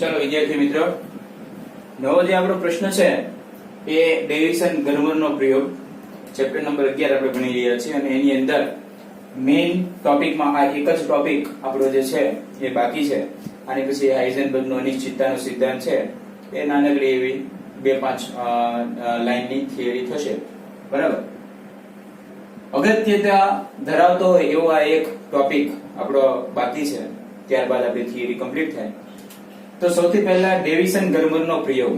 चलो विद्यार्थी मित्रों, नવો જે આપણો પ્રશ્ન છે એ ડેવિસન ગર્મરનો પ્રયોગ ચેપ્ટર નંબર 11 આપણે ભણી રહ્યા છીએ અને એની અંદર મેઇન ટોપિકમાં આ એક જ ટોપિક આપણો જે છે એ બાકી છે. આની પછી હાઇઝનબર્ગનો અનિશ્ચિતતાનો સિદ્ધાંત છે એ નાનકડી એવી 2-5 લાઈનની થિયરી થશે. બરાબર. અગત્યતા ધરાવતો હોય એવો આ એક ટોપિક આપણો બાકી છે, ત્યારબાદ આપણી થિયરી કમ્પ્લીટ થાય. તો સૌથી પહેલા ડેવિસન ગર્મરનો પ્રયોગ.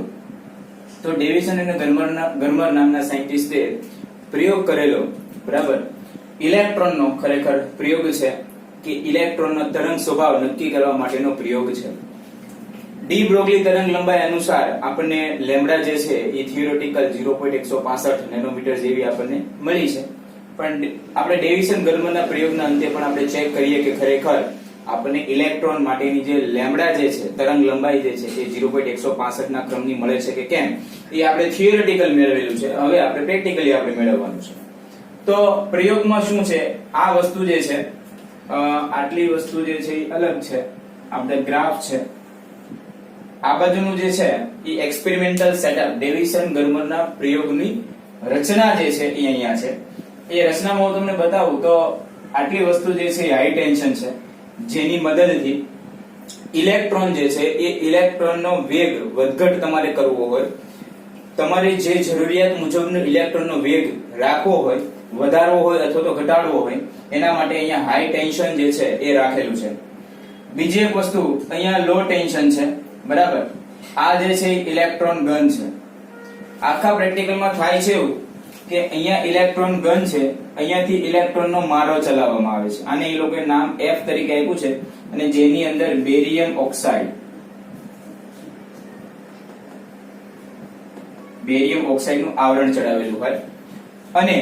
તો ડેવિસન અને ગર્મર નામના સાયન્ટિસ્ટે પ્રયોગ કરેલો, બરાબર, ઇલેક્ટ્રોનનો ખરેખર પ્રયોગ છે કે ઇલેક્ટ્રોનનો તરંગ સ્વભાવ નક્કી કરવા માટેનો પ્રયોગ છે. ડી બ્રોગલી તરંગ લંબાઈ અનુસાર આપણને લેમ્બડા જે છે એ થિયોરેટિકલ 0.165 નેનોમીટર જેવી આપણને મળી છે. પણ આપણે ડેવિસન ગર્મરના પ્રયોગના અંતે પણ આપણે ચેક કરીએ કે ખરેખર આપણને ઇલેક્ટ્રોન માટેની જે લેમ્બડા જે છે તરંગ લંબાઈ જે છે એ 0.165 ના ક્રમની મળે છે કે કેમ, એ આપણે થિયોરેટિકલ મેળવેલું છે. હવે આપણે પ્રેક્ટિકલી આપણે મેળવવાનું છે. તો પ્રયોગમાં શું છે, આ વસ્તુ જે છે આટલી વસ્તુ જે છે એ અલગ છે, આપણે ગ્રાફ છે. આ બાજુનું જે છે એ એક્સપેરિમેન્ટલ સેટઅપ ડેવિસન ગર્મરના પ્રયોગની રચના જે છે એ અહીંયા છે. એ રચનામાં હું તમને બતાવું તો આટલી વસ્તુ જે છે એ હાઈ ટેન્શન છે, જેની મદદથી ઇલેક્ટ્રોન જે છે એ ઇલેક્ટ્રોનનો વેગ વધઘટ તમારે કરવો હોય, તમારી જે જરૂરિયાત મુજબનો ઇલેક્ટ્રોનનો વેગ રાખવો હોય, વધારવો હોય અથવા તો ઘટાડવો હોય, એના માટે અહીંયા હાઈ ટેન્શન જે છે એ રાખેલું છે. બીજી એક વસ્તુ અહીંયા લો ટેન્શન છે, બરાબર. આ જે છે ઇલેક્ટ્રોન ગન છે. આખા પ્રેક્ટિકલમાં થાય છે એવું કે અહીંયા ઇલેક્ટ્રોન ગન છે, અહીંયાથી ઇલેક્ટ્રોનનો મારો ચલાવવામાં આવે છે. આને એ લોકોએ નામ F તરીકે આપ્યું છે અને જેની અંદર બેરિયમ ઓક્સાઇડ નું આવરણ ચડાવેલું હોય અને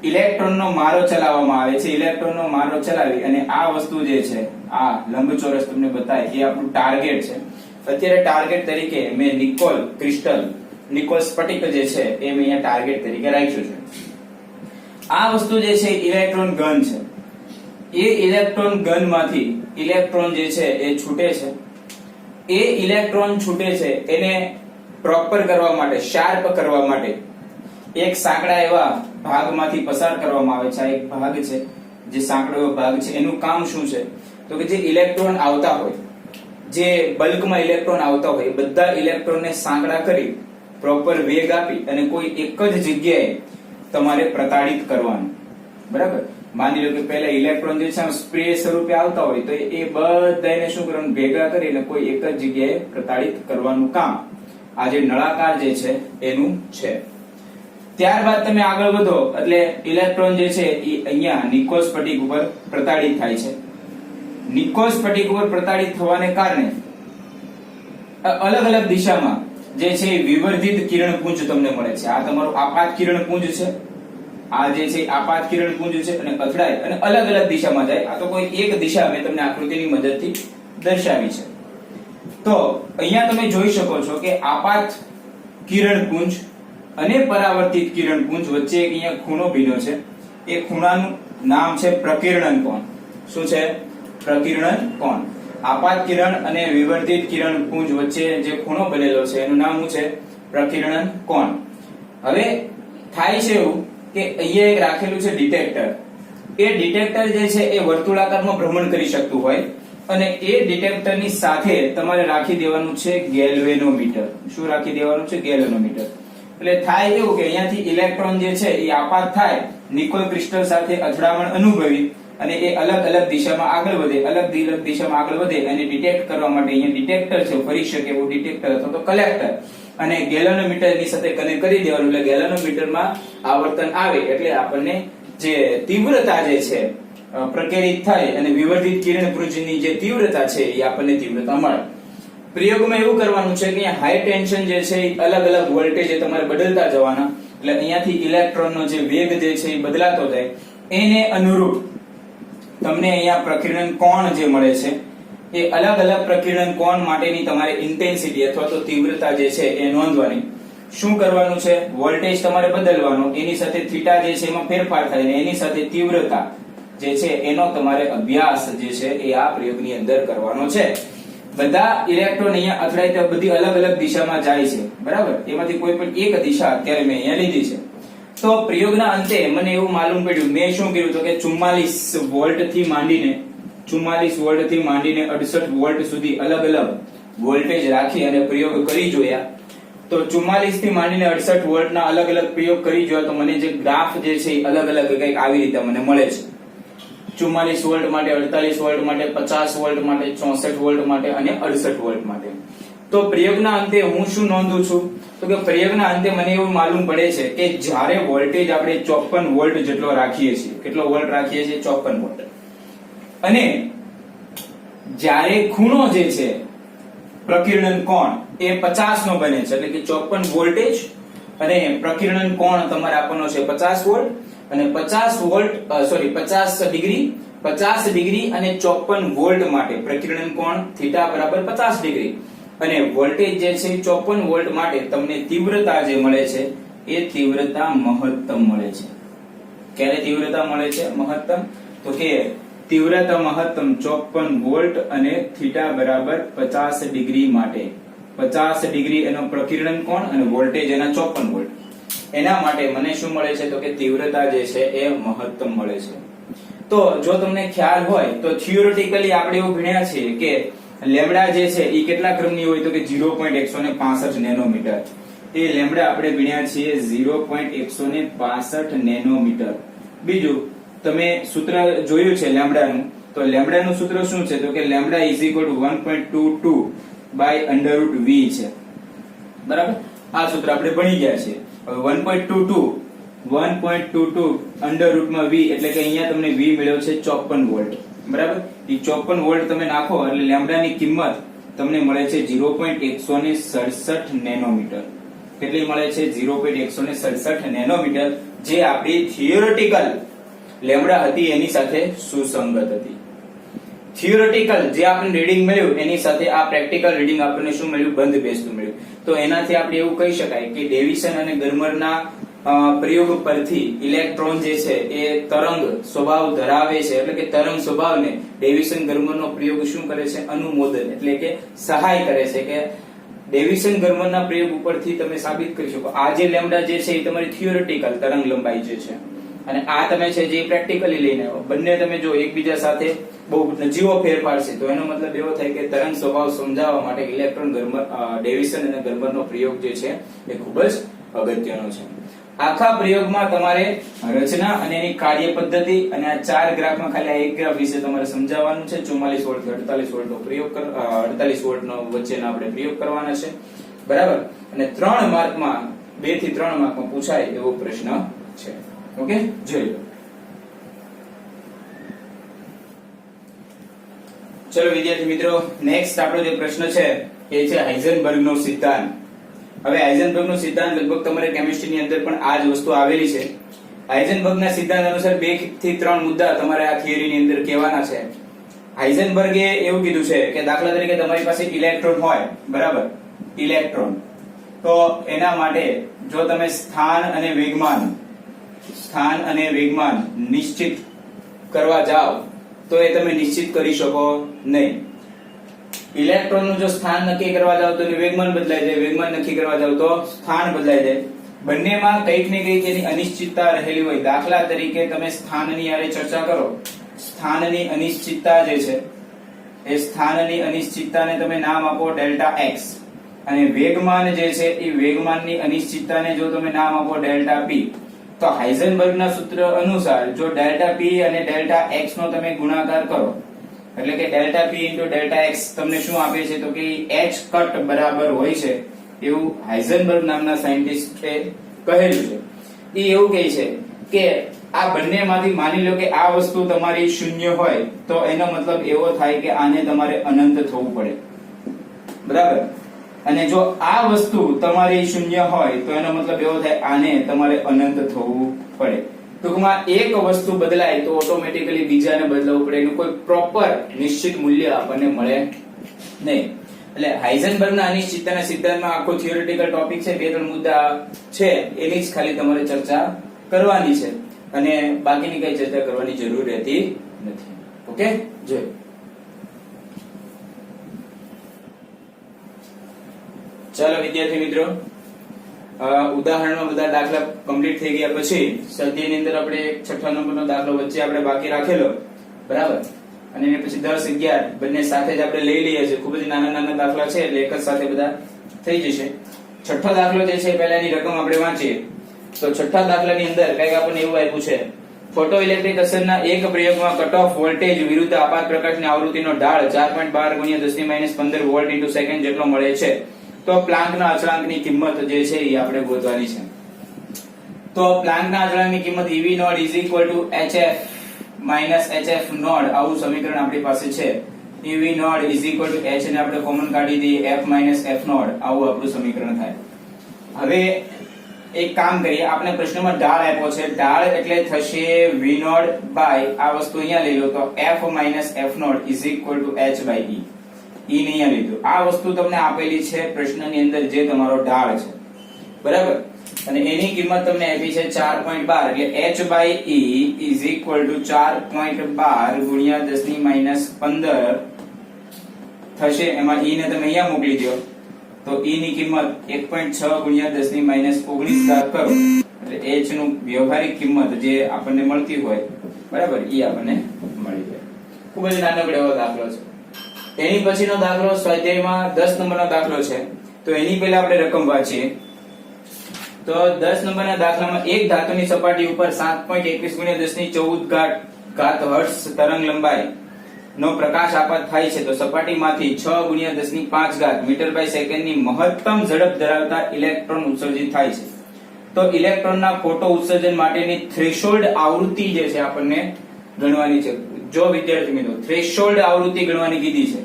ઇલેક્ટ્રોનનો મારો ચલાવવામાં આવે છે. ઇલેક્ટ્રોનનો મારો ચલાવી અને આ વસ્તુ જે છે આ લંબચોરસ તમને બતાય એ આપણું ટાર્ગેટ છે. અત્યારે ટાર્ગેટ તરીકે મેં નિકોલ સ્ફટિક જે છે એ મેં અહીંયા ટાર્ગેટ તરીકે રાખ્યું છે. આ વસ્તુ જે છે ઇલેક્ટ્રોન ગન છે. એ ઇલેક્ટ્રોન ગન માંથી ઇલેક્ટ્રોન જે છે એ છૂટે છે. એ ઇલેક્ટ્રોન છૂટે છે એને પ્રોપર કરવા માટે, શાર્પ કરવા માટે એક સાંકડા એવા ભાગમાંથી પસાર કરવામાં આવે છે. આ એક ભાગ છે, જે સાંકડો એવો ભાગ છે, એનું કામ શું છે તો કે જે ઇલેક્ટ્રોન આવતા હોય, જે બલ્કમાં ઇલેક્ટ્રોન આવતા હોય, એ બધા ઇલેક્ટ્રોનને સાંકડા કરી પ્રોપર વેગ આપી અને કોઈ એક જ જગ્યાએ તમારે પ્રતાડિત કરવાનું, બરાબર. માની લો કે પહેલા ઇલેક્ટ્રોન જે છે સ્પ્રે સ્વરૂપે આવતા હોય તો એ બધાને શું કરવાનું, ભેગા કરીને કોઈ એક જ જગ્યાએ પ્રતાડિત કરવાનું કામ આ જે નળાકાર જે છે એનું છે. ત્યારબાદ તમે આગળ વધો એટલે ઇલેક્ટ્રોન જે છે એ અહીંયા નિકોલ સ્ફટિક ઉપર પ્રતાડિત થાય છે. નિકોલ સ્ફટિક ઉપર પ્રતાડિત થવાને કારણે અલગ અલગ દિશામાં જે છે વિવર્ધિત કિરણપુંજ તમને મળે છે. આ તમારું આપાત કિરણપુંજ છે, આ જે છે આપાત કિરણપુંજ છે અને અથડાય અને અલગ અલગ દિશામાં જાય. આ તો કોઈ એક દિશા મેં તમને આકૃતિની મદદથી દર્શાવી છે. તો અહીંયા તમે જોઈ શકો છો કે આપાત કિરણપુંજ અને પરાવર્તિત કિરણપુંજ વચ્ચે એક અહીંયા ખૂણો બન્યો છે. એ ખૂણાનું નામ છે પ્રકિરણન કોણ. શું છે? પ્રકિરણન કોણ. આપાત કિરણ અને વિવર્ધિત કિરણપુંજ વચ્ચે જે ખૂણો બનેલો છે એનું નામ શું છે? પ્રકિરણન કોણ. હવે થાય છે એવું કે અહીંયા એક રાખેલું છે ડિટેક્ટર. એ ડિટેક્ટર જે છે એ વર્તુળાકારમાં ભ્રમણ કરી શકતું હોય અને એ ડિટેક્ટરની સાથે તમારે રાખી દેવાનું છે ગેલ્વેનોમીટર. શું રાખી દેવાનું છે? ગેલ્વેનોમીટર. એટલે થાય એવું કે અહીંયાથી ઇલેક્ટ્રોન જે છે એ આપાત થાય, નિકોલ ક્રિસ્ટલ સાથે અથડામણ અનુભવી અને એ અલગ અલગ દિશામાં આગળ વધે, અલગ દિશામાં આગળ વધે અને ડિટેક્ટ કરવા માટે અહીંયા ડિટેક્ટર છે, ફરી શકે એવું ડિટેક્ટર અથવા તો કલેક્ટર, અને ગેલ્વેનોમીટરની સાથે કનેક્ટ કરી દેવાનું. એટલે ગેલ્વેનોમીટરમાં આવર્તન આવે એટલે આપણને જે તીવ્રતા જે છે પ્રકેરિત થાય અને વિવર્ધિત કિરણપુંજની જે તીવ્રતા છે એ આપણને તીવ્રતા મળે. પ્રયોગમાં એવું કરવાનું છે કે અહીંયા હાઈ ટેન્શન જે છે એ અલગ અલગ વોલ્ટેજ તમારે બદલતા જવાના. એટલે અહીંયાથી ઇલેક્ટ્રોનનો જે વેગ જે છે એ બદલાતો જાય. એને અનુરૂપ તમને અહીંયા પ્રકિરણ કોણ જે મળે છે એ અલગ અલગ પ્રકિરણ કોણ માટેની તમારે ઇન્ટેન્સિટી અથવા તો તીવ્રતા જે છે એ નોંધવાની. શું કરવાનું છે? વોલ્ટેજ તમારે બદલવાનો, એની સાથે થીટા જે છે એમાં ફેરફાર થાય ને એની સાથે તીવ્રતા જે છે એનો તમારે અભ્યાસ જે છે એ આ પ્રયોગની અંદર કરવાનો છે. બધા ઇલેક્ટ્રોન અહીંયા અથડાય તો બધી અલગ અલગ દિશામાં જાય છે, બરાબર. એમાંથી કોઈ પણ એક દિશા અત્યારે મેં અહીંયા લીધી છે. તો પ્રયોગના અંતે મને એવું માલુમ પડ્યું, મેં શું કર્યું તો કે 44 વોલ્ટ થી માંડીને 68 વોલ્ટ સુધી અલગ અલગ વોલ્ટેજ રાખી અને પ્રયોગ કરી જોયા. તો 44 થી માંડીને 68 વોલ્ટના અલગ અલગ પ્રયોગ કરી જોયા તો મને જે ગ્રાફ જે છે એ અલગ અલગ કંઈક આવી રીતે મને મળે છે. 44 વોલ્ટ માટે, 48 વોલ્ટ માટે, 50 વોલ્ટ માટે, 64 વોલ્ટ માટે અને 68 વોલ્ટ માટે. તો પ્રયોગના અંતે હું શું નોંધું છું તો કે પ્રયોગના અંતે મને એવું માલુમ પડે છે કે જ્યારે વોલ્ટેજ આપણે 54 વોલ્ટ જેટલો રાખીએ છીએ, કેટલો વોલ્ટ રાખીએ છીએ? 54 વોલ્ટ. અને જ્યારે ખૂણો જે છે પ્રકીર્ણન કોણ એ 50 નો બને છે, એટલે કે 54 વોલ્ટેજ અને પ્રકીર્ણન કોણ તમારે આપવાનો છે 50 વોલ્ટ અને 50 ડિગ્રી અને 54 વોલ્ટ માટે પ્રકીર્ણન કોણ થીટા બરાબર 50 ડિગ્રી અને વોલ્ટેજ જે છે 54 વોલ્ટ માટે તમને તીવ્રતા જે મળે છે એ તીવ્રતા મહત્તમ મળે છે. ક્યારે તીવ્રતા મળે છે મહત્તમ? તો કે તીવ્રતા મહત્તમ 54 વોલ્ટ અને થીટા બરાબર 50 ડિગ્રી માટે. 50 ડિગ્રી એનો પ્રકીર્ણન કોણ અને વોલ્ટેજ એના 54 વોલ્ટ. એના માટે મને શું મળે છે તો કે તીવ્રતા જે છે એ મહત્તમ મળે છે. તો જો તમને ખ્યાલ હોય તો થિયોરેટિકલી આપણે એવું ભણ્યા છે કે લેમ્ડા જે છે એ કેટલા ક્રમની હોય તો કે 0.165 નેનોમીટર. એ લેમ્ડા આપણે ભણ્યા છીએ 0.165 નેનોમીટર. બીજું તમે સૂત્ર જોયું છે લેમ્ડાનું, તો લેમ્ડાનું સૂત્ર શું છે તો કે લેમ્ડા = 1.22 બાય √v છે, બરાબર. આ સૂત્ર આપણે ભણી ગયા છે. હવે 1.22 √v એટલે કે અહીંયા તમને v મળ્યો છે 54 વોલ્ટ, બરાબર. એ 54 વોલ્ટ તમે નાખો એટલે લેમ્ડાની કિંમત તમને મળે છે 0.167 નેનોમીટર. કેટલી મળે છે? 0.167 નેનોમીટર, જે આપણી થિયોરેટિકલ લેમ્ડા હતી એની સાથે સુસંગત હતી. થિયોરેટિકલ જે આપણને રીડિંગ મળ્યું એની સાથે આ પ્રેક્ટિકલ રીડિંગ આપણને શું મળ્યું? બંધ બેસતું મળ્યું. તો એનાથી આપણે એવું કહી શકાય કે ડેવિસન અને ગર્મરના પ્રયોગ પરથી ઇલેક્ટ્રોન જે છે એ તરંગ સ્વભાવ ધરાવે છે, એટલે કે તરંગ સ્વભાવને ડેવિસન ગર્મરનો પ્રયોગ શું કરે છે? અનુમોદન, એટલે કે સહાય કરે છે કે ડેવિસન ગર્મરના પ્રયોગ ઉપરથી તમે સાબિત કરી શકો આ જે લેમ્ડા જે છે એ તમારી થિયોરેટિકલ તરંગ લંબાઈ જે છે અને આ તમે છે જે પ્રેક્ટિકલી લઈને આવો, બંને તમે જો એકબીજા સાથે બહુ નજીવો ફેરફાર છે તો એનો મતલબ એવો થાય કે તરંગ સ્વભાવ સમજાવવા માટે ઇલેક્ટ્રોન ગર્મર ડેવિસન અને ગર્મરનો પ્રયોગ જે છે એ ખૂબ જ અગત્યનો છે. આખા પ્રયોગમાં તમારે રચના અને એની કાર્ય પદ્ધતિ અને આ 4 ગ્રાફમાં ખાલી આ એક ગ્રાફ વિશે તમારે સમજાવવાનું છે. 44 વોલ્ટ થી 48 વોલ્ટનો પ્રયોગ 48 વોલ્ટનો વચ્ચેનો આપણે પ્રયોગ કરવાના છે, બરાબર. અને 3 માર્કમાં 2 થી 3 માર્કમાં પૂછાય એવો પ્રશ્ન છે. ઓકે, જોઈ લો. ચલો વિદ્યાર્થી મિત્રો, નેક્સ્ટ આપણો જે પ્રશ્ન છે એ છે હાઇઝનબર્ગનો સિદ્ધાંત. હવે હાઇઝનબર્ગનો સિદ્ધાંત લગભગ તમારે કેમિસ્ટ્રીની અંદર પણ આ જ વસ્તુ આવેલી છે. હાઇઝનબર્ગના સિદ્ધાંત અનુસાર 2 થી 3 મુદ્દા તમારે આ થિયરીની અંદર કહેવાના છે. હાઇઝનબર્ગે એવું કીધું છે કે દાખલા તરીકે તમારી પાસે ઇલેક્ટ્રોન હોય, બરાબર, ઇલેક્ટ્રોન, તો એના માટે જો તમે સ્થાન અને વેગમાન નિશ્ચિત કરવા જાઓ તો એ તમે નિશ્ચિત કરી શકો નહીં. ઇલેક્ટ્રોનનું જો સ્થાન નક્કી કરવા જાવ તો વેગમાન બદલાઈ જાય, વેગમાન નક્કી કરવા જાવ તો સ્થાન બદલાઈ જાય. બંનેમાં કંઈક ને કંઈક એની અનિશ્ચિતતા રહેલી હોય. દાખલા તરીકે તમે સ્થાનની આરે ચર્ચા કરો, સ્થાનની અનિશ્ચિતતા જે છે એ સ્થાનની અનિશ્ચિતતાને તમે નામ આપો ડેલ્ટા x અને વેગમાન જે છે એ વેગમાનની અનિશ્ચિતતાને જો તમે નામ આપો ડેલ્ટા p, તો હાઇઝનબર્ગના સૂત્ર અનુસાર જો ડેલ્ટા p અને ડેલ્ટા x નો તમે ગુણાકાર કરો એટલે કે ડેલ્ટા p * ડેલ્ટા x તમને શું આપે છે તો કે h કટ બરાબર હોય છે એવું હાઇઝનબર્ગ નામના સાયન્ટિસ્ટે કહેલું છે. એ એવું કહે છે કે આ બંનેમાંથી માની લો કે આ વસ્તુ તમારી શૂન્ય હોય તો એનો મતલબ એવો થાય કે આને તમારે અનંત થવું પડે, બરાબર. અને જો આ વસ્તુ તમારી શૂન્ય હોય તો એનો મતલબ એવો થાય આને તમારે અનંત થવું પડે. ટૂંકમાં એક વસ્તુ બદલાય તો ઓટોમેટિકલી બીજાને બદલાવવું પડે, એનું કોઈ પ્રોપર નિશ્ચિત મૂલ્ય આપણને મળે નહીં. એટલે હાઇઝનબર્ગના અનિશ્ચિતતાના સિદ્ધાંતમાં આખો થિયોરેટિકલ ટોપિક છે, 2-3 મુદ્દા છે એની જ ખાલી તમારે ચર્ચા કરવાની છે અને બાકીની કઈ ચર્ચા કરવાની જરૂર રહેતી નથી. ઓકે, જોઈ ચાલો વિદ્યાર્થી મિત્રો, ઉદાહરણમાં બધા દાખલા કમ્પ્લીટ થઈ ગયા પછી સ્વાધ્યાયની અંદર આપણે 6 નંબરનો દાખલો વચ્ચે આપણે બાકી રાખેલો, બરાબર, અને એને પછી 10, 11 બંને સાથે જ આપણે લઈ લઈએ છીએ. ખૂબ જ નાના દાખલા છે એટલે એક જ સાથે બધા થઈ જશે. છઠ્ઠો દાખલો જે છે પહેલા એની રકમ આપણે વાંચીએ તો છઠ્ઠા દાખલાની અંદર કંઈક આપણને એવું આપ્યું છે, ફોટો ઇલેક્ટ્રિક અસરના એક પ્રયોગમાં કટ ઓફ વોલ્ટેજ વિરુદ્ધ આપાત પ્રકાશની આવૃત્તિનો ઢાળ 4.12 × 10 - 15 વોલ્ટ × સેકન્ડ જેટલો મળે છે. તો પ્લાન્કના અચળાંકની કિંમત જે છે એ આપણે ગોતવાની છે. તો પ્લાન્કના અચળાંકની કિંમત EV naught HF - HF naught, આવું સમીકરણ આપણી પાસે છે. EV નોટ H ને આપણે કોમન કાઢી દઈએ, F - F નોટ, આવું આપણું સમીકરણ થાય. હવે એક કામ કરીએ, આપણે પ્રશ્નમાં ઢાળ આપ્યો છે, ઢાળ એટલે થશે V નોટ બાય આ વસ્તુ અહીંયા લઈ લો તો F - F નોટ H/E. ઈ નહીં અહીંયા લીધું. આ વસ્તુ તમને આપેલી છે પ્રશ્નની અંદર, જે તમારો ઢાળ છે, બરાબર, અને એની કિંમત તમને આપી છે 4.12 એટલે H/E = 4.12 × 10 - 15 થશે. એમાં E ને તમે અહીંયા મોકલી દો તો E ની કિંમત 1.6 × 10 - 19 કરો એટલે H નું વ્યવહારિક કિંમત જે આપણને મળતી હોય, બરાબર, એ આપણને મળી જાય. ખૂબ જ નાનકડો એવો દાખલો છે. એની પછીનો દાખલો સ્વાધ્યાયમાં 10 નંબરનો દાખલો છે. તો એની પહેલા આપણે રકમ વાંચીએ તો 10 નંબરના દાખલામાં એક ધાતુની સપાટી ઉપર 7.21 × 10 - 14 હર્ટ્ઝ તરંગ લંબાઈ નો પ્રકાશ આપાત થાય છે. તો સપાટીમાંથી 6 × 10 મીટર બાય સેકન્ડની મહત્તમ ઝડપ ધરાવતા ઇલેક્ટ્રોન ઉત્સર્જિત થાય છે. તો ઇલેક્ટ્રોનના ફોટો ઉત્સર્જન માટેની થ્રેશોલ્ડ આવૃત્તિ જે છે આપણને ગણવાની છે. જો વિદ્યાર્થી મિત્રો, થ્રેશોલ્ડ આવૃત્તિ ગણવાની કીધી છે.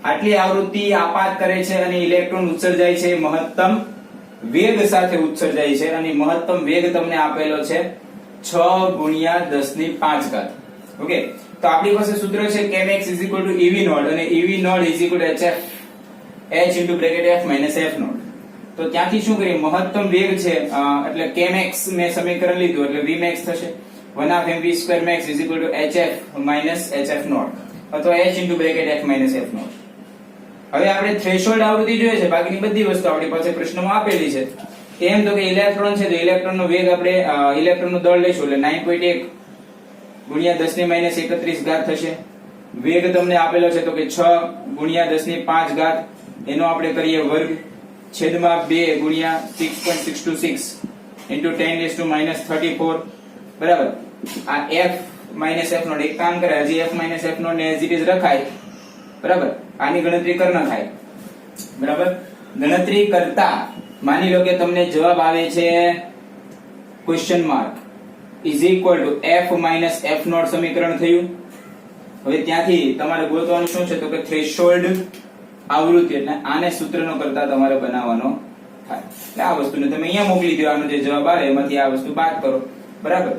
આટલી આવૃત્તિ આપાત કરે છે અને ઇલેક્ટ્રોન ઉત્સર્જાય છે મહત્તમ વેગ સાથે ઉત્સર્જાય છે, અને મહત્તમ વેગ તમને આપેલો છે 6 × 10 ઓકે. તો આપણી પાસે સૂત્ર છે kmx = EV નોટ અને EV naught HF H × F - F naught. તો ત્યાંથી શું કરીએ, મહત્તમ વેગ છે એટલે kmx મેં સમીકરણ લીધું એટલે vmax થશે 1/2 mv2 max = HF - HF not અથવા H × F - F નોટ. હવે આપણે થ્રેશોલ્ડ આવૃત્તિ જોઈએ છે, બાકીની બધી વસ્તુ આપણી પાસે પ્રશ્નમાં આપેલી છે. એમ તો કે ઇલેક્ટ્રોન છે તો ઇલેક્ટ્રોનનો વેગ આપણે ઇલેક્ટ્રોનનું દળ લઈશું એટલે 9.1 × 10 - 31 થશે. વેગ તમને આપેલો છે તો કે 6 × 10 એનો આપણે કરીએ વર્ગ છેદમાં 2 × 6.626 × 10 - 34, બરાબર. આ F - F નોટ એક કામ કરે, હજી F - F નોટ ને એઝ ઇટ ઇઝ રખાય, બરાબર. આની ગણતરી કર ન થાય, બરાબર. ગણતરી કરતા માની લો કે તમને જવાબ આવે છે question mark F - F naught સમીકરણ થયું. હવે ત્યાંથી તમારે ગોતવાનું શું છે તો કે થ્રેશોલ્ડ આવૃત્તિ, એટલે આને સૂત્રનો કરતા તમારે બનાવવાનો થાય. એટલે આ વસ્તુને તમે અહીંયા મોકલી દો, આનો જે જવાબ આવે એમાંથી આ વસ્તુ બાદ કરો, બરાબર.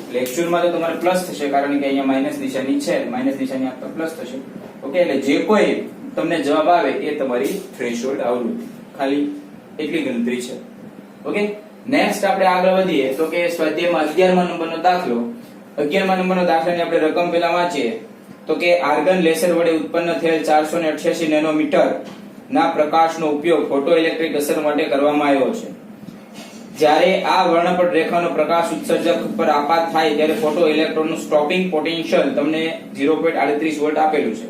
એટલે એક્ચ્યુઅલમાં તો તમારે પ્લસ થશે કારણ કે અહીંયા માઈનસ નિશાની છે, માઈનસ નિશાની આપતા પ્લસ થશે. ઓકે, એટલે જે કોઈ તમને જવાબ આવે એ તમારી થ્રેશોલ્ડ આવૃત્તિ, ખાલી એટલી ગણતરી છે. ઓકે, નેક્સ્ટ આપણે આગળ વધીએ તો કે સ્વાધ્યાયમાં 11મા નંબરનો દાખલો. 11મા નંબરનો દાખલાની આપણે રકમ પહેલા વાંચીએ તો કે આર્ગન લેસર વડે ઉત્પન્ન થયેલ 488 નેનોમીટર ના પ્રકાશનો ઉપયોગ ફોટો ઇલેક્ટ્રિક અસર માટે કરવામાં આવ્યો છે. જ્યારે આ વર્ણપટ રેખાનો પ્રકાશ ઉત્સર્જક પર આપાત થાય ત્યારે ફોટો ઇલેક્ટ્રોનનું સ્ટોપિંગ પોટેન્શિયલ તમને 0.38 વોલ્ટ આપેલું છે.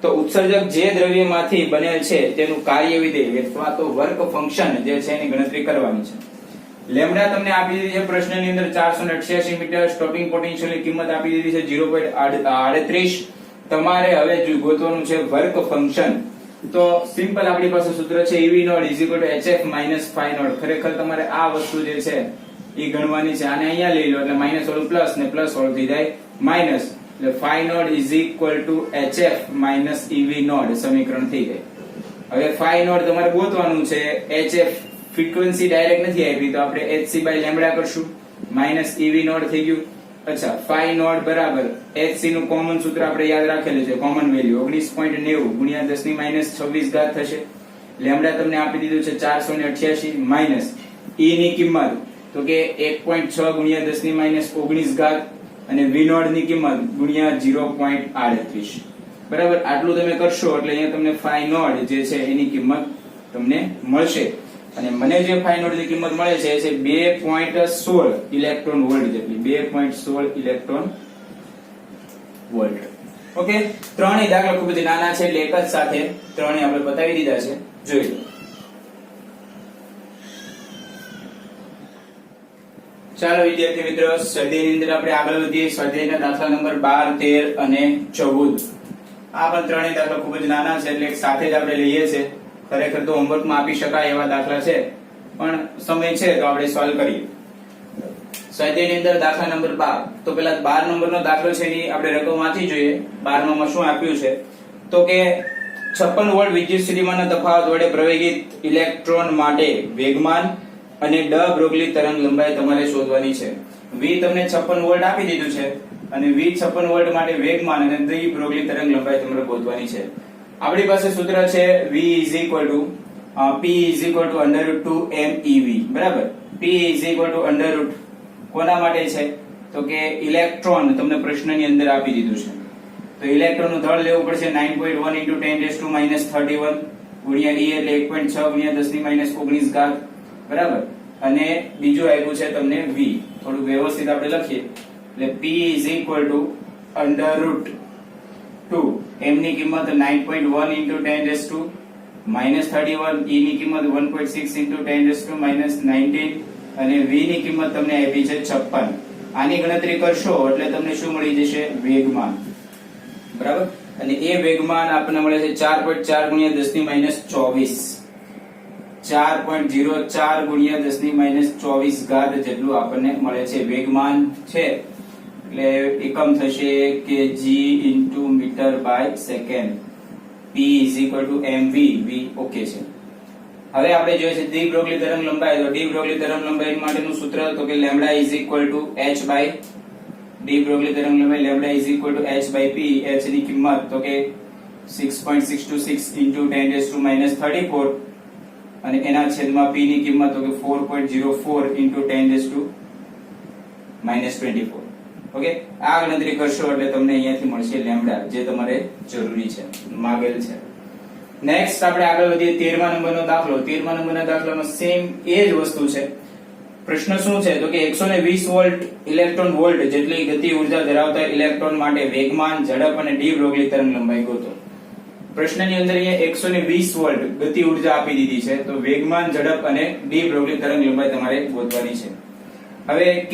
તો ઉત્સર્જક જે દ્રવ્યમાંથી બનેલ છે તેનું કાર્ય વિધેય અથવા તો વર્ક ફંક્શન જે છે એની ગણતરી કરવાની છે. લેમ્ડા તમને આપી દીધી છે પ્રશ્નની અંદર 488 મીટર, સ્ટોપિંગ પોટેન્શિયલની કિંમત આપી દીધી છે 0.38. તમારે હવે ગોતવાનું છે વર્ક ફંક્શન. તો સિમ્પલ આપણી પાસે સૂત્ર છે EV naught HF - phi naught. ખરેખર તમારે આ વસ્તુ જે છે એ ગણવાની છે. આને અહીંયા લઈ લો એટલે માઈનસ વાળું પ્લસ ને પ્લસ વાળું થઈ જાય માઈનસ, એટલે phi naught HF - EV naught સમીકરણ થઈ જાય. હવે phi નોટ તમારે ગોતવાનું છે. HF ફ્રીક્વન્સી ડાયરેક્ટ નથી આપી તો આપણે hc/λ કરશું, માઈનસ EV નોટ થઈ ગયું. અચ્છા, phi નોટ બરાબર hc નું કોમન સૂત્ર આપણે યાદ રાખેલું છે, કોમન વેલ્યુ 19.90 × 10 - 26 થશે. લેમ્ડા તમને આપી દીધું છે 488 માઈનસ E ની કિંમત તો કે 1.6 × 10 - 19 અને V નોટ ની કિંમત ગુણ્યા 0.38, બરાબર. આટલું તમે કરશો એટલે અહીંયા તમને phi નોટ જે છે એની કિંમત તમને મળશે. અને મને જે ફાઇનલ કિંમત મળે છે એ છે 2.16 ઇલેક્ટ્રોન વોલ્ટ જેટલી, 2.16 ઇલેક્ટ્રોન વોલ્ટ. ઓકે, ત્રણેય દાખલા ખૂબ જ નાના છે એટલે એક જ સાથે ત્રણેય આપણે બતાવી દીધા છે. જોઈ લો. ચાલો વિદ્યાર્થી મિત્રો, સ્વાધ્યાયની અંદર આપણે આગળ વધીએ. સ્વાધ્યાયના દાખલા નંબર 12, 13 અને 14. આ પણ ત્રણેય દાખલા ખૂબ જ નાના છે એટલે એક સાથે જ આપણે લઈએ છીએ. ખરેખર તો હોમવર્કમાં આપી શકાય એવા દાખલા છે, પણ સમય છે તો આપણે સોલ્વ કરીએ. સ્વાધ્યાયની અંદર દાખલા નંબર 12. તો પેલા 12 નંબરનો દાખલો છે એની આપણે રકમ વાંચી જોઈએ. 12 માં શું આપ્યું છે તો કે 56 વોલ્ટ વિદ્યુત સ્થિતિમાનના તફાવત વડે પ્રવેગિત ઇલેક્ટ્રોન માટે વેગમાન અને ડ બ્રોગલી તરંગ લંબાઈ તમારે શોધવાની છે. v તમને 56 વોલ્ટ આપી દીધું છે અને v 56 વોલ્ટ માટે વેગમાન અને ડ બ્રોગલી તરંગ લંબાઈ તમારે શોધવાની છે. આપણી પાસે સૂત્ર છે v p √2 mev. બરાબર, p √ કોના માટે છે તો કે ઇલેક્ટ્રોન તમને પ્રશ્નની અંદર આપી દીધું છે. તો ઇલેક્ટ્રોન નું દળ લેવું પડશે 9.1 × 10⁻31 ગુણ્યા e એટલે 1.6 ગુણ્યા 10⁻19 ઘાત. બરાબર, અને બીજું આપ્યું છે તમને v. થોડું વ્યવસ્થિત આપણે લખીએ એટલે p √2 m ની કિંમત 9.1 × 10⁻31, e ની કિંમત 1.6 × 10⁻19 અને v ની કિંમત તમને આપી છે 56. આની ગણતરી કરશો એટલે તમને શું મળી જશે? વેગમાન. બરાબર, અને એ વેગમાન આપણને મળે છે 4.4 × 10⁻24, 4.04 × 10⁻24 ઘાત જેટલું આપણને મળે છે. વેગમાન છે એટલે એકમ થશે kg × મીટર/સેકન્ડ. p mv, v okay છે. હવે આપણે જોઈએ છે ડી બ્રોગલી તરંગ લંબાઈ. તો ડી બ્રોગલી તરંગ લંબાઈ માટેનું સૂત્ર તો કે લેમ્બડા h/ ડી બ્રોગલી તરંગ લંબાઈ લેમ્બડા h/p. h ની કિંમત તો કે 6.626 × 10⁻34 અને એના છેદમાં p ની કિંમત તો કે 4.04 × 10⁻24. ઓકે, આ ગણતરી કરશો એટલે તમને અહીંયાથી મળશે લેમ્બડા, જે તમારે જરૂરી છે, માંગેલ છે. નેક્સ્ટ આપણે આગળ વધીએ 13મા નંબરનો દાખલો. 13મા નંબરના દાખલામાં સેમ એ જ વસ્તુ છે. પ્રશ્ન શું છે તો કે 120 વોલ્ટ ઇલેક્ટ્રોન વોલ્ટ જેટલી ગતિ ઉર્જા ધરાવતા ઇલેક્ટ્રોન માટે વેગમાન, ઝડપ અને ડી બ્રોગલી તરંગ લંબાઈ ગોતો. પ્રશ્નની અંદર અહીંયા 120 વોલ્ટ ગતિ ઉર્જા આપી દીધી છે, તો વેગમાન, ઝડપ અને ડી બ્રોગલી તરંગ લંબાઈ તમારે ગોતવાની છે. હવે k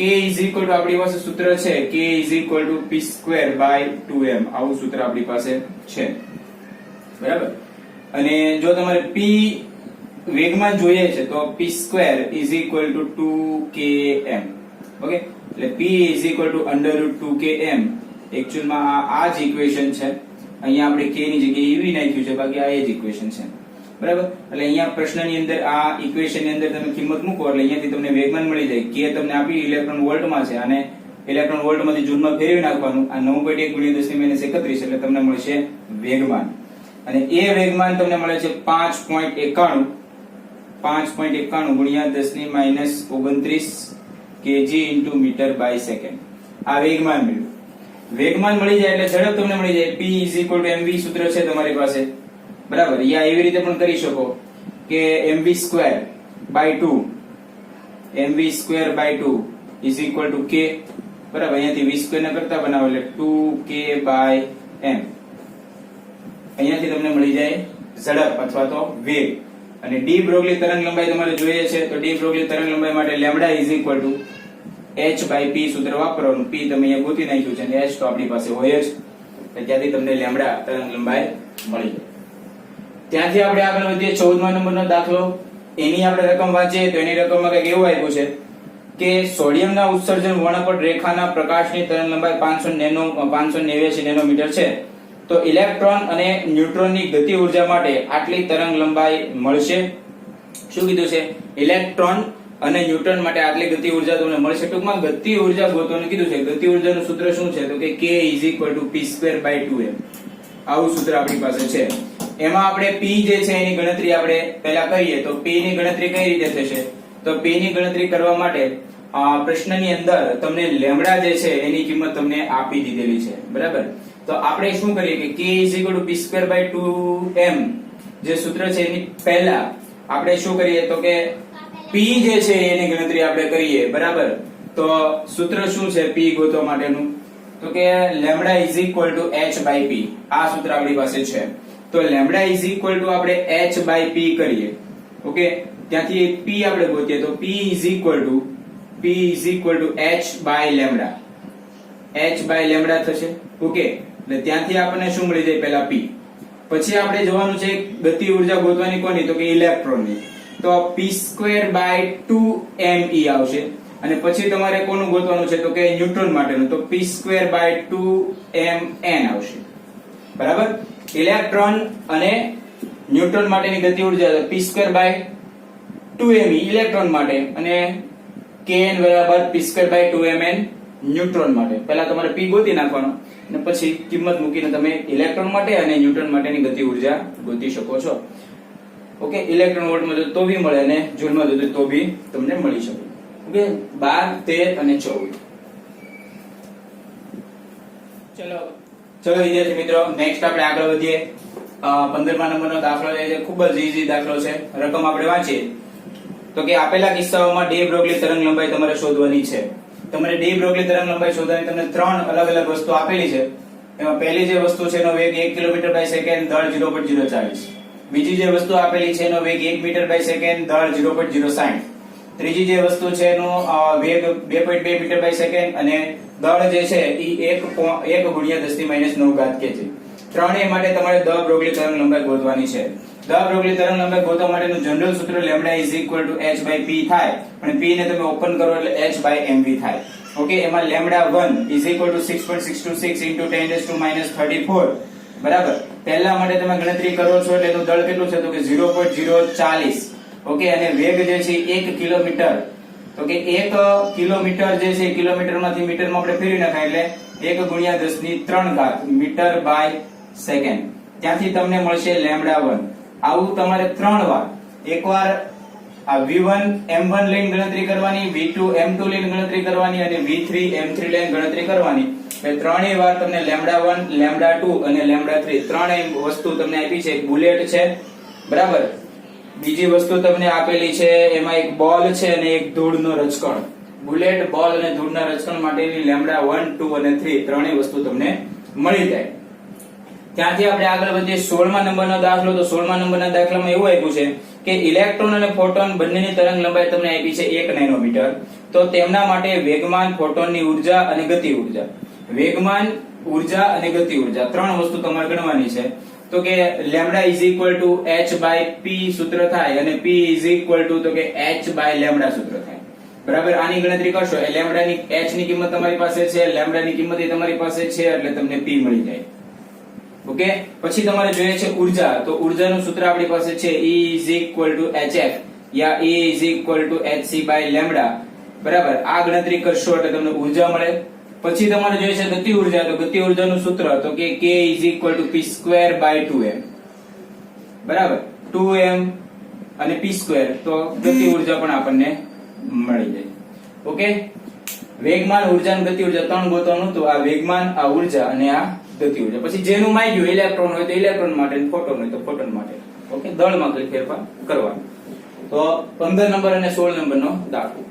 આપણી પાસે સૂત્ર છે k p²/2m. આવું સૂત્ર આપણી પાસે છે. બરાબર, અને જો તમારે p વેગમાન જોઈએ છે તો p² = 2km. ઓકે, એટલે p √2km. એક્ચ્યુઅલમાં આ જ ઇક્વેશન છે. અહીંયા આપણે k ની જગ્યાએ ev નાખ્યું છે, બાકી આ એ જ ઇક્વેશન છે. બરાબર, એટલે અહીંયા પ્રશ્નની અંદર આ ઇક્વેશન ની અંદર તમે કિંમત મૂકો એટલે અહીંયાથી તમને વેગમાન મળી જાય. k તમને આપી ઇલેક્ટ્રોન વોલ્ટમાં છે અને ઇલેક્ટ્રોન વોલ્ટમાંથી જૂલમાં ફેરવી નાખવાનું. આ 9.1 × 10⁻31 એટલે તમને મળશે વેગમાન. અને એ વેગમાન તમને મળે છે 5.91 ગુણ્યા 10⁻29 kg × મીટર/સેકન્ડ. આ વેગમાન મળ્યું. વેગમાન મળી જાય એટલે ઝડપ તમને મળી જાય. p mv સૂત્ર છે તમારી પાસે. બરાબર, યા એવી રીતે પણ કરી શકો કે mv²/2 k. બરાબર, અહીંયાથી v² ના કરતા બનાવો એટલે 2k/m. અહીંયાથી તમને મળી જાય ઝડપ અથવા તો વેગ. અને ડી બ્રોગલી તરંગ લંબાઈ તમારે જોઈએ છે તો ડી બ્રોગલી તરંગ લંબાઈ માટે લેમ્બડા h/p સૂત્ર વાપરવાનું. p તમે અહીંયા ગોતી નાખ્યું છે અને h તો આપણી પાસે હોય જ, એટલે ત્યાંથી તમને લેમ્બડા તરંગ લંબાઈ મળી જાય. ત્યાંથી આપણે આગળ વધીએ 14મા નંબરનો દાખલો. એની આપણે રકમ વાંચીએ તો એની રકમમાં કંઈક એવું આપ્યું છે કે સોડિયમના ઉત્સર્જન વર્ણપટ રેખાના પ્રકાશની તરંગ લંબાઈ 589 નેનોમીટર છે. તો ઇલેક્ટ્રોન અને ન્યુટ્રોનની ગતિ ઉર્જા માટે આટલી તરંગ લંબાઈ મળશે. શું કીધું છે? ઇલેક્ટ્રોન અને ન્યુટ્રોન માટે આટલી ગતિ ઉર્જા તમને મળશે. ટૂંકમાં ગતિ ઉર્જા ગોતવાનું કીધું છે. ગતિ ઉર્જાનું સૂત્ર શું છે તો કે k p²/2m. આવું સૂત્ર આપણી પાસે છે. એમાં આપણે p જે છે એની ગણતરી આપણે પહેલા કરીએ તો p ની ગણતરી કઈ રીતે થશે તો p ની ગણતરી કરવા માટે પ્રશ્નની અંદર તમને લેમ્બડા જે છે એની કિંમત તમને આપી દીધેલી છે. બરાબર, તો આપણે શું કરીએ કે k p²/2m જે સૂત્ર છે એની પહેલા આપણે શું કરીએ તો કે P જે છે એની ગણતરી આપણે કરીએ, બરાબર. તો સૂત્ર શું છે P ગોતવા માટેનું? તો કે lambda is equal to h by p. આ સૂત્ર આપણી પાસે છે. તો લેમ્બડા ઇઝ ઇક્વલ ટુ આપણે h બાય p કરીએ. ઓકે, ત્યાંથી p આપણે ગોતીએ તો p is equal to h by lambda. h by lambda થશે. ઓકે, એટલે ત્યાંથી આપણને શું મળી જાય? પહેલા p. પછી આપણે જોવાનું છે ગતિ ઉર્જા ગોતવાની કોની? તો કે ઇલેક્ટ્રોનની. તો p² બાય 2me આવશે. અને પછી તમારે કોનું ગોતવાનું છે? તો કે ન્યુટ્રોન માટેનું. તો p² બાય 2mn આવશે, બરાબર. ઇલેક્ટ્રોન અને ન્યુટ્રોન માટેની ગતિ ઉર્જા p² બાય 2me ઇલેક્ટ્રોન માટે અને kn બરાબર p² બાય 2mn ન્યુટ્રોન માટે. પહેલા તમારે p ગોતી નાખવાનો અને પછી કિંમત મૂકીને તમે ઇલેક્ટ્રોન માટે અને ન્યુટ્રોન માટેની ગતિ ઉર્જા ગોતી શકો છો. ઓકે, ઇલેક્ટ્રોન વોલ્ટમાં જો તો બી મળે અને જૂલમાં જો તો બી તમને મળી શકે. ઓકે, 12, 13 અને 14. ચલો વિદ્યાર્થી મિત્રો, નેક્સ્ટ આપણે આગળ વધીએ. 15મા નંબરનો દાખલો છે, ખૂબ જ ઈઝી દાખલો છે. રકમ આપણે વાંચીએ તો કે આપેલા કિસ્સાઓમાં ડી બ્રોગલી તરંગ લંબાઈ તમારે શોધવાની છે. તમારે ડી બ્રોગલી તરંગ લંબાઈ શોધવાની તમને 3 અલગ અલગ વસ્તુ આપેલી છે. એમાં પહેલી જે વસ્તુ છે એનો વેગ 1 કિલોમીટર બાય સેકન્ડ, દળ 0.040. બીજી જે વસ્તુ આપેલી છે એનો વેગ 1 મીટર બાય સેકન્ડ, દળ 0.060. ત્રીજી જે વસ્તુ છે એનો વેગ 2.2 મીટર બાય સેકન્ડ અને દળ જે છે એ 1 ગુણ્યા 10⁻⁹ ઘાત કે છે. ત્રણેય માટે તમારે દ બ્રોગલી તરંગ લંબાઈ ગોતવાની છે. દ બ્રોગલી તરંગ લંબાઈ ગોતવા માટેનું જનરલ સૂત્ર lambda is equal to h by p થાય અને p ને તમે ઓપન કરો એટલે h બાય mv થાય. ઓકે, એમાં lambda 1 is equal two 6.626 into 10⁻⁻34, બરાબર. પહેલા માટે તમે ગણતરી કરો છો એટલે એનું દળ કેટલું છે? તો કે 0.040. ઓકે, અને વેગ જે છે 1 કિલોમીટર. તો કે 1 કિલોમીટર જે છે કિલોમીટરમાંથી મીટરમાં આપણે ફેરવી નાખાય એટલે 1 ગુણ્યા 10⁻³ ઘાત મીટર બાય સેકન્ડ. ત્યાંથી તમને મળશે લેમ્બડા 1. આવું તમારે 3 વાર, એકવાર આ v1 m1 લઈને ગણતરી કરવાની, v2 m2 લઈને ગણતરી કરવાની અને v3 m3 લઈને ગણતરી કરવાની. એટલે ત્રણેય વાર તમને લેમ્બડા 1, લેમ્બડા 2 અને લેમ્બડા 3 ત્રણેય વસ્તુ તમને આપી છે. એક બુલેટ છે, બરાબર. બીજી વસ્તુ તમને આપેલી છે એમાં એક બોલ છે અને એક ધૂળનો રજકણ. બુલેટ, બોલ અને ધૂળના રજકણ માટેની લેમ્બડા 1, 2 અને 3 ત્રણેય વસ્તુ તમને મળી જાય. ત્યાંથી આપણે આગળ વધીએ 16મા નંબરનો દાખલો. તો 16મા નંબરના દાખલામાં એવું આપ્યું છે કે ઇલેક્ટ્રોન અને ફોટોન બંનેની તરંગ લંબાઈ તમને આપી છે 1 નેનોમીટર. તો તેમના માટે વેગમાન, ફોટોનની ઉર્જા અને ગતિ ઉર્જા. વેગમાન, ઉર્જા અને ગતિ ઉર્જા 3 વસ્તુ તમારે ગણવાની છે. તો કે lambda is equal to h by p સૂત્ર થાય અને p ઇઝ ઇક્વલ ટુ તો કે h બાય લેમ્બડા સૂત્ર થાય, બરાબર. આની ગણતરી કરશો એટલે લેમ્બડાની h ની કિંમત તમારી પાસે છે, લેમ્બડાની કિંમત એ તમારી પાસે છે એટલે તમને p મળી જાય. ઓકે, પછી તમારે જોઈએ છે ઉર્જા. તો ઉર્જાનું સૂત્ર આપણી પાસે છે E is equal to hf યા E is equal to hc by lambda, બરાબર. આ ગણતરી કરશો એટલે તમને ઉર્જા મળે. પછી તમારે જોઈએ છે ગતિ ઉર્જા. તો ગતિ ઉર્જાનું સૂત્ર તો કે k is equal to p² by 2m, બરાબર. 2m અને p², તો ગતિ ઉર્જા પણ આપણને મળી જાય. ઓકે, વેગમાન, ઉર્જા અને ગતિ ઉર્જા 3 ગોતવાનું હતું. આ વેગમાન, આ ઉર્જા અને આ ગતિ ઉર્જા. પછી જેનું માંગ્યું ઇલેક્ટ્રોન હોય તો ઇલેક્ટ્રોન માટે, ફોટોન હોય તો ફોટોન માટે. ઓકે, દળમાં કઈ ફેરફાર કરવાનો. તો 15 નંબર અને 16 નંબરનો દાખલો.